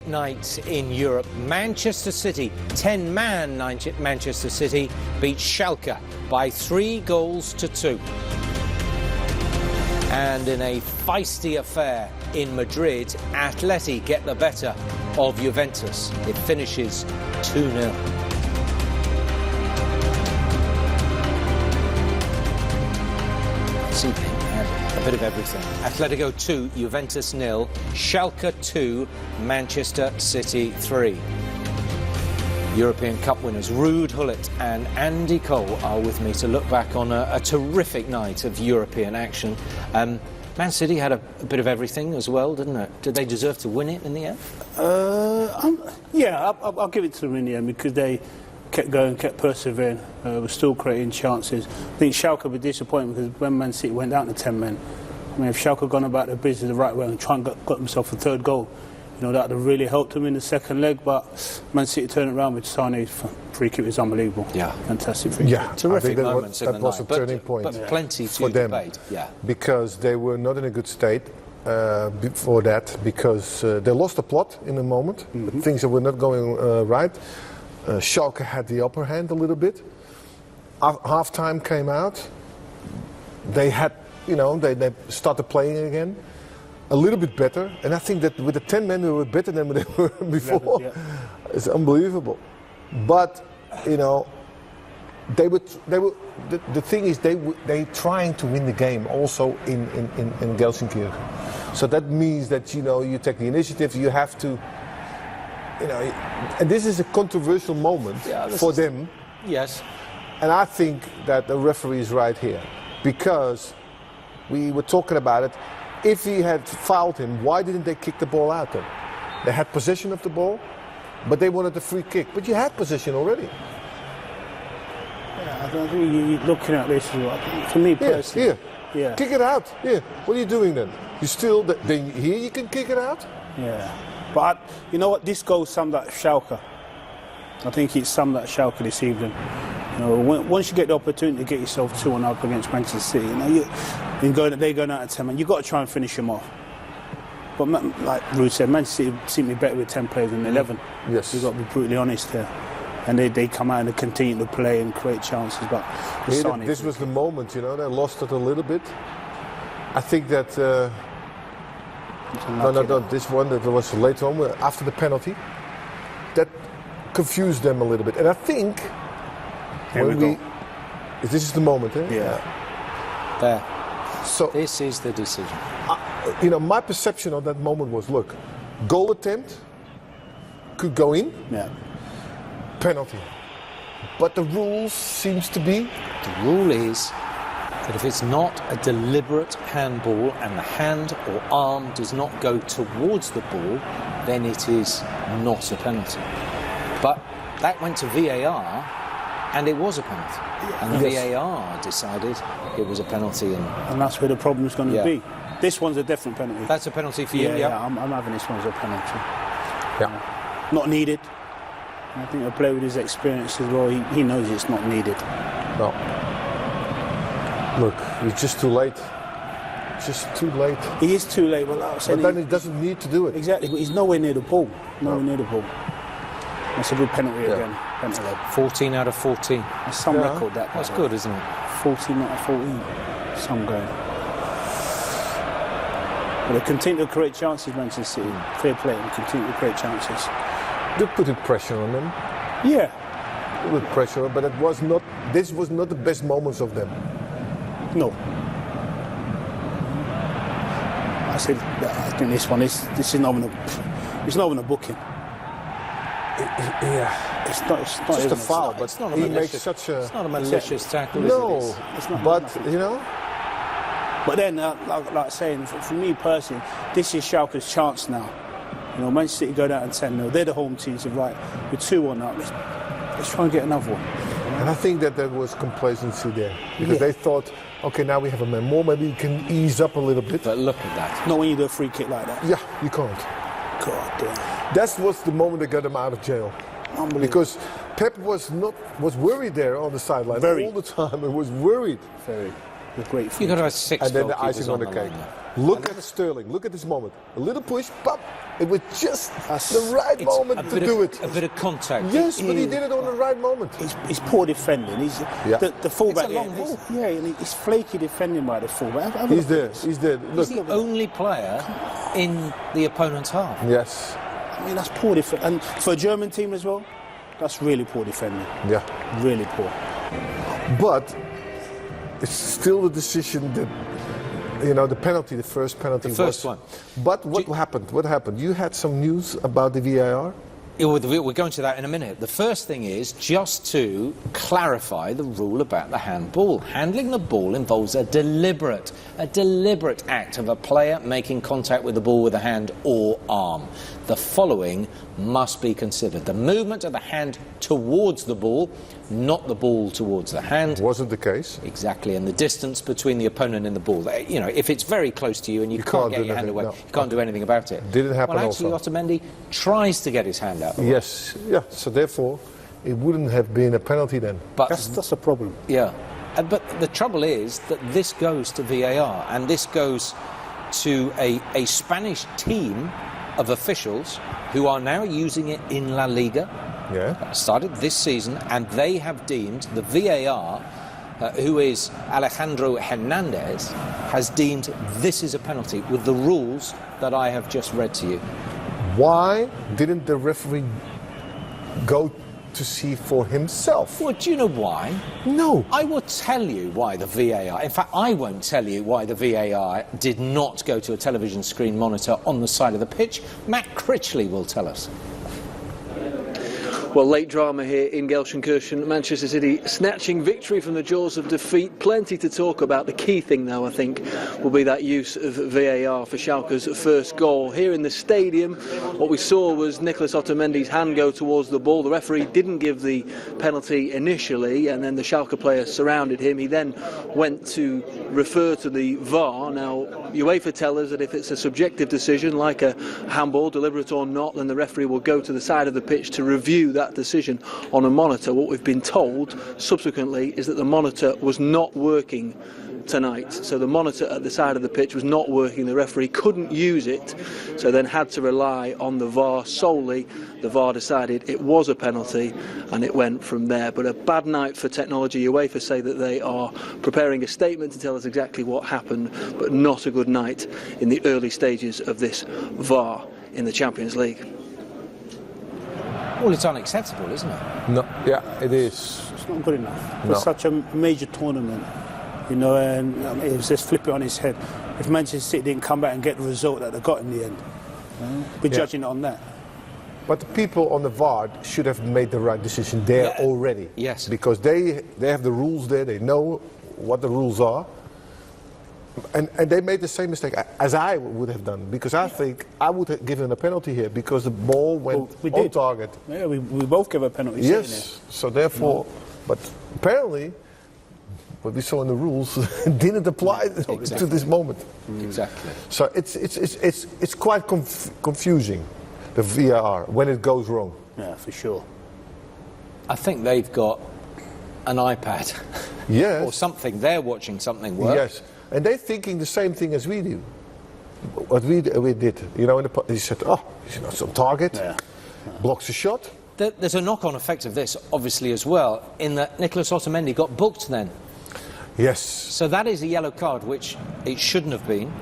night in Europe. Manchester City, 10-man Manchester City, beat Schalke by 3-2. And in a feisty affair in Madrid, Atleti get the better of Juventus. It finishes 2-0. A bit of everything. Atletico 2, Juventus 0, Schalke 2, Manchester City 3. European Cup winners Ruud Gullit and Andy Cole are with me to look back on a terrific night of European action. Man City had a bit of everything as well, didn't it? Did they deserve to win it in the end? Yeah, I'll give it to them in the end because they kept going, kept persevering, were still creating chances. I think Schalke would be disappointed because when Man City went down to 10 men, I mean, if Schalke had gone about their business the right way and tried and got themselves a third goal, you know, that would have really helped them in the second leg. But Man City turned it around with Sané's free kick. Was unbelievable. Yeah, fantastic free kick. Yeah, terrific moments in the night. That was a turning point, but plenty for to them. debate. Yeah, because they were not in a good state before that, because they lost the plot in a moment. Things that were not going right. Schalke had the upper hand a little bit. Half time came out. They had, you know, they started playing again. A little bit better, and I think that with the 10 men, they were better than they were before. Yeah. It's unbelievable. But you know, they were. The thing is, they trying to win the game also in Gelsenkirchen. So that means that, you know, you take the initiative. You have to, you know, and this is a controversial moment for them. Yes. And I think that the referee is right here, because we were talking about it. If he had fouled him, why didn't they kick the ball out then? They had possession of the ball, but they wanted a free kick. But you had possession already. Yeah, I think you're looking at this, for me personally. Yeah. Kick it out. Yeah. What are you doing then? You still, then here you can kick it out? Yeah. But you know what? This goal summed up Schalke. I think it summed up Schalke this evening. You know, once you get the opportunity to get yourself 2-1 up against Manchester City, you know, they're going out of 10 men. You've got to try and finish them off. But like Ruud said, Manchester City seem to be better with 10 players than 11. Yes. You've got to be brutally honest here. And they come out and they continue to play and create chances. But this was the moment, you know, they lost it a little bit. I think that this one that was later on after the penalty, that confused them a little bit. And I think this is the moment, eh? Yeah. There. So this is the decision. You know, my perception of that moment was: look, goal attempt could go in. Yeah. Penalty. But the rule seems to be. The rule is that if it's not a deliberate handball and the hand or arm does not go towards the ball, then it is not a penalty. But that went to VAR, and it was a penalty. And the VAR decided it was a penalty. And that's where the problem's going to be. This one's a different penalty. That's a penalty for you? Yeah, I'm having this one as a penalty. Yeah. Not needed. I think the player with his experience as well, he knows it's not needed. No. Look, it's just too late. Just too late. He is too late, but then he doesn't need to do it. Exactly, but he's nowhere near the ball. Nowhere near the ball. That's a good penalty again. Penalty. 14 out of 14. That's some record that. That's good, isn't it? 14 out of 14. Some going. But they continue to create chances, Manchester City. Fair play, and continue to create chances. They put pressure on them. Yeah. With pressure, but this was not the best moments of them. No. I think this one is not even a booking. It's not just a foul, but it's not he makes such a. It's not a malicious tackle. No, it's not. But you know. But then, like saying, for me personally, this is Schalke's chance now. You know, Manchester City go down and 10-0. They're the home team. So right, we're 2-1 up. Let's try and get another one. And I think that there was complacency there because they thought, okay, now we have a man more. Maybe we can ease up a little bit. But look at that. Not when you do a free kick like that. Yeah, you can't. God damn. That was the moment that got him out of jail. Because Pep was worried there on the sideline all the time. He was worried. Very. With great. You got to have 6 and then the icing on the cake. Look at Sterling. Look at this moment. A little push, pop. It was just the right moment to do it. A bit of contact. Yes, but he did it on the right moment. He's poor defending. The fullback. It's a long ball. Yeah, and he's flaky defending by the fullback. He's there. He's there. Look. He's the only player in the opponent's half. Yes. I mean, that's poor defending. And for a German team as well, that's really poor defending. Yeah. Really poor. But it's still the decision that, the penalty, the first penalty. The first one. But what happened? What happened? You had some news about the VAR? Yeah, we're going to that in a minute. The first thing is just to clarify the rule about the handball. Handling the ball involves a deliberate act of a player making contact with the ball with a hand or arm. The following must be considered: the movement of the hand towards the ball, not the ball towards the hand. Wasn't the case. Exactly, and the distance between the opponent and the ball. If it's very close to you and you can't get your hand away, you can't do anything about it. Didn't happen. Well, actually, Otamendi tries to get his hand out. Yes, yeah. So therefore, it wouldn't have been a penalty then. But That's a problem. yeah, but the trouble is that this goes to VAR, and this goes to a Spanish team of officials who are now using it in La Liga. Yeah. Started this season, and they have deemed the VAR, who is Alejandro Hernandez, has deemed this is a penalty with the rules that I have just read to you. Why didn't the referee go to see for himself? Well, do you know why? No. I will tell you why the VAR, in fact, I won't tell you why the VAR did not go to a television screen monitor on the side of the pitch. Matt Critchley will tell us. Well, late drama here in Gelsenkirchen. Manchester City snatching victory from the jaws of defeat. Plenty to talk about. The key thing, though, I think, will be that use of VAR for Schalke's first goal. Here in the stadium, what we saw was Nicolas Otamendi's hand go towards the ball. The referee didn't give the penalty initially, and then the Schalke player surrounded him. He then went to refer to the VAR. Now, UEFA tell us that if it's a subjective decision, like a handball, deliberate or not, then the referee will go to the side of the pitch to review that decision on a monitor. What we've been told subsequently is that the monitor was not working tonight. So the monitor at the side of the pitch was not working. The referee couldn't use it, so then had to rely on the VAR solely. The VAR decided it was a penalty, and it went from there. But a bad night for technology. UEFA say that they are preparing a statement to tell us exactly what happened, but not a good night in the early stages of this VAR in the Champions League. Well, it's unacceptable, isn't it? No. Yeah, it is. It's not good enough for such a major tournament, and it was just flip it on his head. If Manchester City didn't come back and get the result that they got in the end, we're judging it on that. But the people on the VAR should have made the right decision there already. Yes. Because they have the rules there, they know what the rules are. And they made the same mistake as I would have done, because I think I would have given a penalty here because the ball went on target. Yeah, we both gave a penalty. Yes, so therefore, but apparently what we saw in the rules didn't apply to this moment. Exactly. So it's quite confusing, the VAR, when it goes wrong. Yeah, for sure. I think they've got an iPad. Yes. Or something. They're watching something work. Yes. And they're thinking the same thing as we do. What we did, he said, it's on target, blocks a shot. There's a knock-on effect of this, obviously, as well, in that Nicolas Otamendi got booked then. Yes. So that is a yellow card, which it shouldn't have been.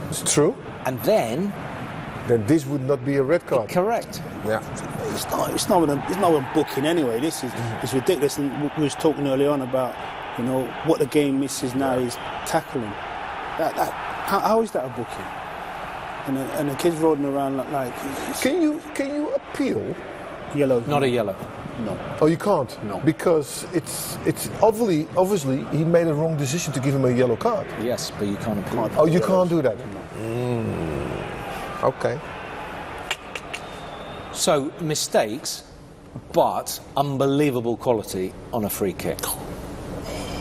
It's true. And then this would not be a red card. Correct. Yeah. It's not a booking anyway. This is it's ridiculous. And we was talking earlier on about what the game misses now is tackling. How is that a booking? And the kids rolling around like. Can you appeal? Yellow. Not a yellow. No. Oh, you can't. No. Because it's obviously he made a wrong decision to give him a yellow card. Yes, but you can't appeal. Oh, you can't do that. No. Okay. So mistakes, but unbelievable quality on a free kick.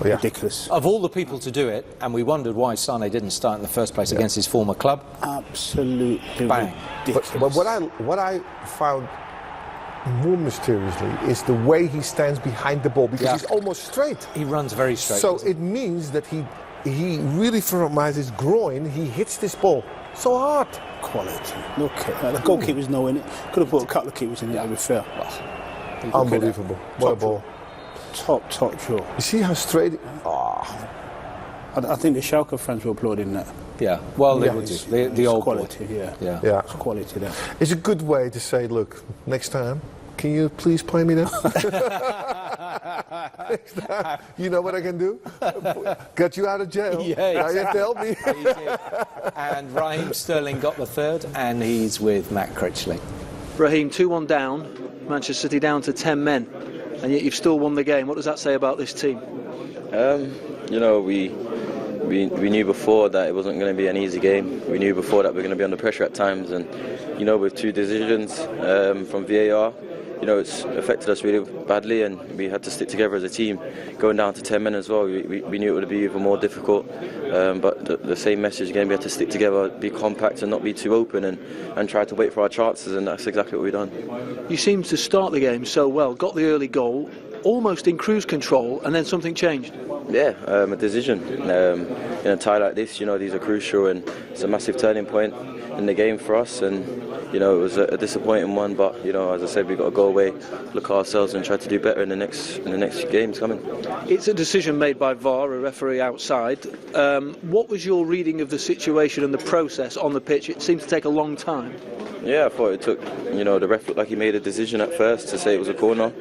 Yeah. Ridiculous. Of all the people to do it, and we wondered why Sane didn't start in the first place against his former club. Absolutely Bang. ridiculous. But what I found more mysteriously is the way he stands behind the ball, because he's almost straight. He runs very straight. So it means that he really from his groin, he hits this ball so hard. Quality. Look at that. The goalkeeper's no in it. Could have put a couple of keepers in it, to be fair. Unbelievable. What a ball. Top draw. You see how straight... I think the Schalke fans were applauding that. Yeah, well, they Yeah, would do. it's- The old quality, boy. yeah. Yeah. It's quality there. It's a good way to say, look, next time, can you please play me then? Next time, you know what I can do? Get you out of jail. Yeah, Now you have to help me. He did. And Raheem Sterling got the third, and he's with Matt Critchley. Raheem, 2-1 down, Manchester City down to 10 men, and yet you've still won the game. What does that say about this team? You know, we knew before that it wasn't going to be an easy game. We knew before that we were going to be under pressure at times, and you know, with 2 decisions from VAR, you know, it's affected us really badly, and we had to stick together as a team. Going down to 10 men as well, we knew it would be even more difficult. But the same message again, we had to stick together, be compact and not be too open, and try to wait for our chances, and that's exactly what we've done. You seemed to start the game so well, got the early goal, almost in cruise control, and then something changed. Yeah, a decision. In a tie like this, you know, these are crucial, and it's a massive turning point in the game for us. And you know, it was a disappointing one, but you know, as I said, we've got to go away, look at ourselves, and try to do better in the next games coming. It's a decision made by VAR, a referee outside. What was your reading of the situation and the process on the pitch? It seemed to take a long time. Yeah, I thought it took, you know, the ref looked like he made a decision at first to say it was a corner,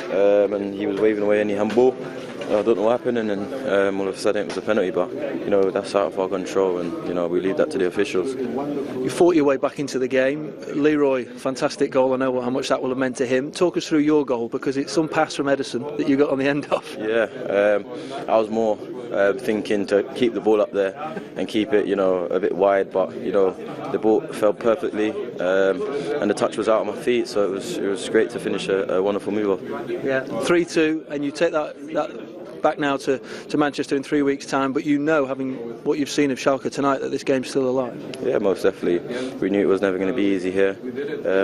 and he was waving away any handball. I don't know what happened, and then all of a sudden it was a penalty, but you know, that's out of our control, and you know, we leave that to the officials. You fought your way back into the game. Leroy, fantastic goal. I know how much that will have meant to him. Talk us through your goal, because it's some pass from Edison that you got on the end of. Yeah, I was more thinking to keep the ball up there and keep it, you know, a bit wide, but you know, the ball fell perfectly, and the touch was out of my feet, so it was great to finish a wonderful move off. Yeah, 3-2, and you take that back now to Manchester in 3 weeks' time, but you know, having what you've seen of Schalke tonight, that this game's still alive. Yeah, most definitely. We knew it was never going to be easy here,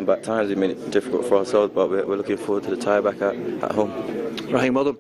but at times it made it difficult for ourselves, but we're looking forward to the tie back at home. Raheem, well done.